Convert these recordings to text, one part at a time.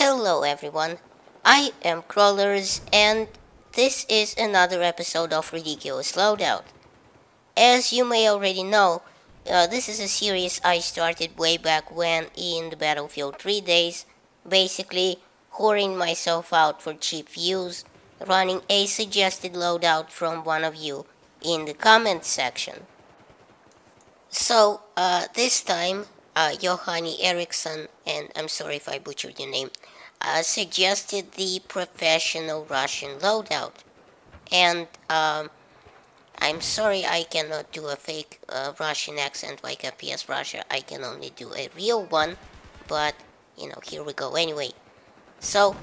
Hello everyone, I am Crawlers and this is another episode of Ridiculous Loadout. As you may already know, this is a series I started way back when in the Battlefield 3 days, basically whoring myself out for cheap views, running a suggested loadout from one of you in the comments section. So, this time, Johanni Eriksson, and I'm sorry if I butchered your name, suggested the professional Russian loadout. And I'm sorry I cannot do a fake Russian accent like a PS Russia. I can only do a real one, but, here we go anyway. So,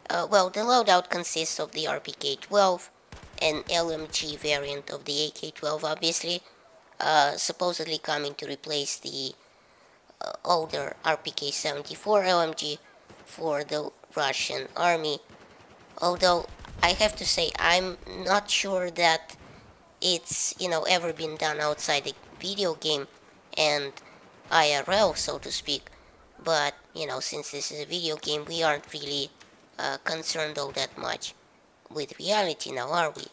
the loadout consists of the RPK-12, an LMG variant of the AK-12, obviously, supposedly coming to replace the older RPK-74 LMG for the Russian army. Although I have to say I'm not sure that it's ever been done outside the video game and IRL, so to speak. But since this is a video game, we aren't really concerned all that much with reality now, are we?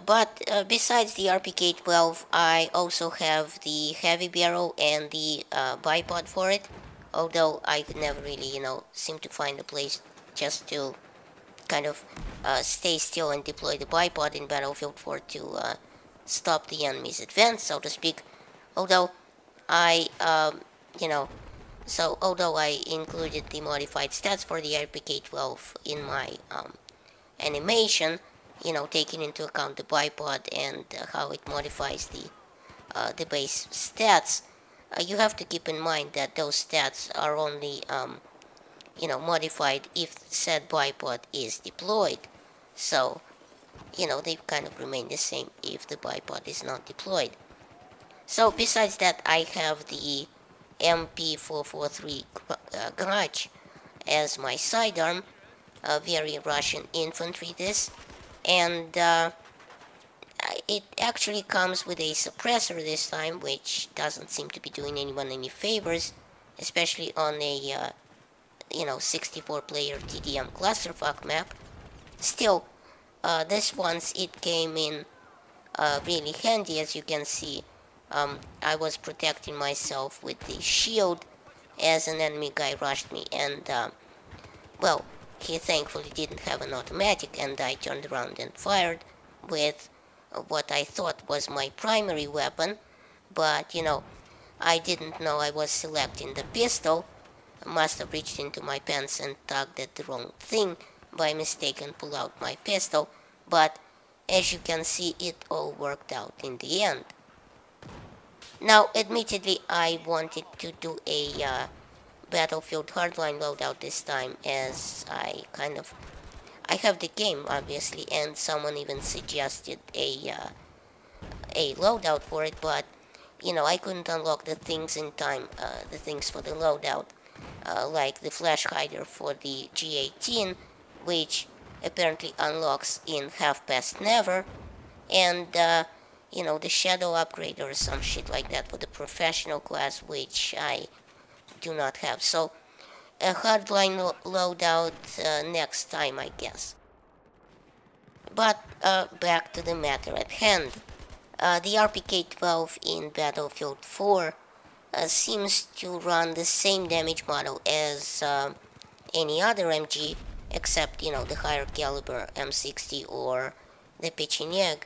But besides the RPK-12, I also have the heavy barrel and the bipod for it. Although I could never really, seem to find a place just to kind of stay still and deploy the bipod in Battlefield 4 to stop the enemy's advance, so to speak. Although I, although I included the modified stats for the RPK-12 in my animation, taking into account the bipod and how it modifies the base stats, you have to keep in mind that those stats are only, modified if said bipod is deployed. So, they kind of remain the same if the bipod is not deployed. So, besides that, I have the MP443 Garage as my sidearm, very Russian infantry this, and it actually comes with a suppressor this time, which doesn't seem to be doing anyone any favors, especially on a 64 player TDM clusterfuck map. Still, this once it came in really handy. As you can see, I was protecting myself with the shield as an enemy guy rushed me, and he thankfully didn't have an automatic, and I turned around and fired with what I thought was my primary weapon, but I didn't know I was selecting the pistol. I must have reached into my pants and tugged at the wrong thing by mistake and pulled out my pistol, but as you can see, it all worked out in the end. Now, admittedly, I wanted to do a Battlefield Hardline loadout this time, as I have the game, obviously, and someone even suggested a loadout for it, but I couldn't unlock the things in time, the things for the loadout, like the flash hider for the G18, which apparently unlocks in half past never, and the shadow upgrade or some shit like that for the professional class, which I do not have. So a hardline loadout next time, I guess. But back to the matter at hand. The RPK-12 in Battlefield 4 seems to run the same damage model as any other MG, except the higher caliber M60 or the Pecheneg,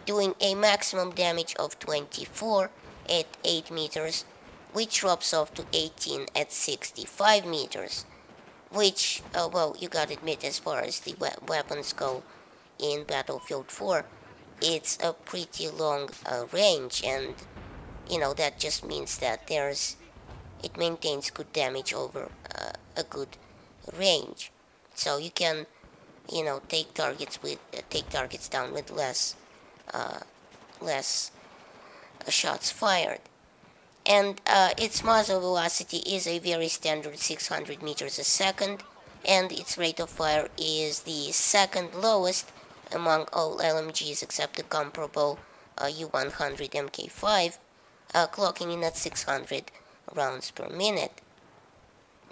doing a maximum damage of 24 at 8 meters, which drops off to 18 at 65 meters, which, you gotta admit, as far as the weapons go in Battlefield 4, it's a pretty long range, and, that just means that it maintains good damage over a good range. So you can, take targets down with less shots fired. And its muzzle velocity is a very standard 600 meters a second, and its rate of fire is the second lowest among all LMGs except the comparable U100 MK5, clocking in at 600 rounds per minute.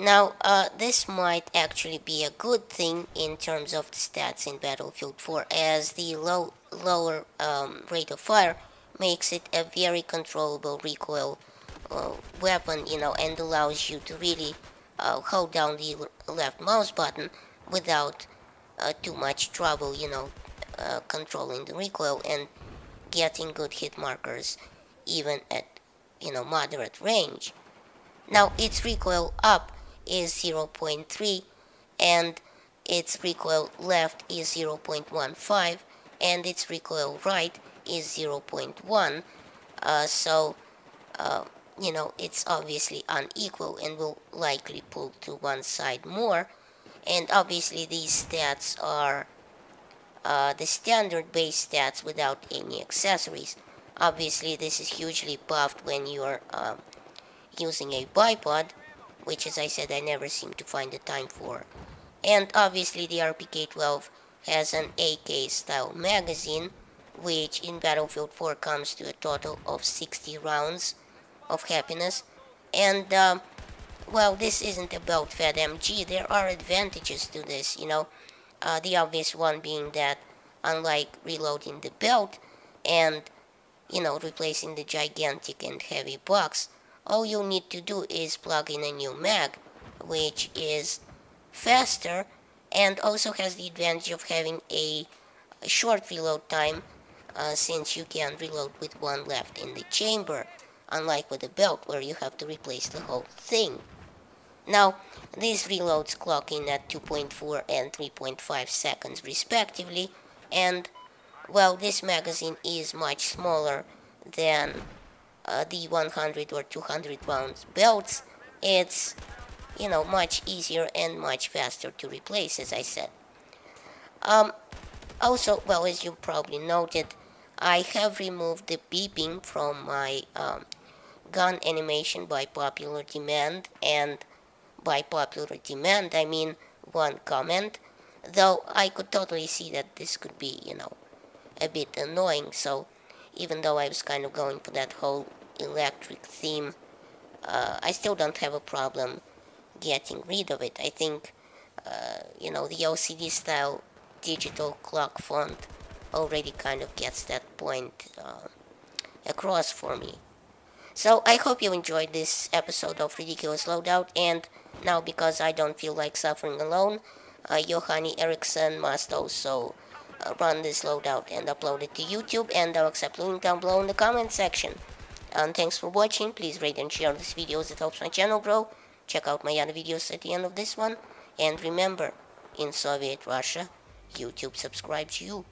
Now, this might actually be a good thing in terms of the stats in Battlefield 4, as the lower rate of fire makes it a very controllable recoil weapon, and allows you to really hold down the left mouse button without too much trouble, controlling the recoil and getting good hit markers even at, moderate range. Now, its recoil up is 0.3, and its recoil left is 0.15, and its recoil right is 0.1. So it's obviously unequal and will likely pull to one side more. And obviously these stats are the standard base stats without any accessories. Obviously this is hugely buffed when you're using a bipod, which, as I said, I never seem to find the time for. And obviously the RPK-12 has an AK style magazine, which in Battlefield 4 comes to a total of 60 rounds of happiness. And well, this isn't a belt-fed MG. There are advantages to this, the obvious one being that unlike reloading the belt and replacing the gigantic and heavy box, all you need to do is plug in a new mag, which is faster and also has the advantage of having a short reload time, since you can reload with one left in the chamber, unlike with a belt where you have to replace the whole thing. Now, these reloads clock in at 2.4 and 3.5 seconds respectively, and well, this magazine is much smaller than the 100 or 200 rounds belts. It's much easier and much faster to replace, as I said. Also, well, as you probably noted, I have removed the beeping from my gun animation by popular demand, and by popular demand I mean one comment, though I could totally see that this could be, a bit annoying. So even though I was kind of going for that whole electric theme, I still don't have a problem getting rid of it. I think, the LCD style digital clock font already kind of gets that point across for me. So I hope you enjoyed this episode of Ridiculous Loadout, and now because I don't feel like suffering alone, Johanny Eriksson must also run this loadout and upload it to YouTube, and I'll accept the link down below in the comment section. And thanks for watching. Please rate and share this video as it helps my channel grow. Check out my other videos at the end of this one, and remember, in Soviet Russia, YouTube subscribes you.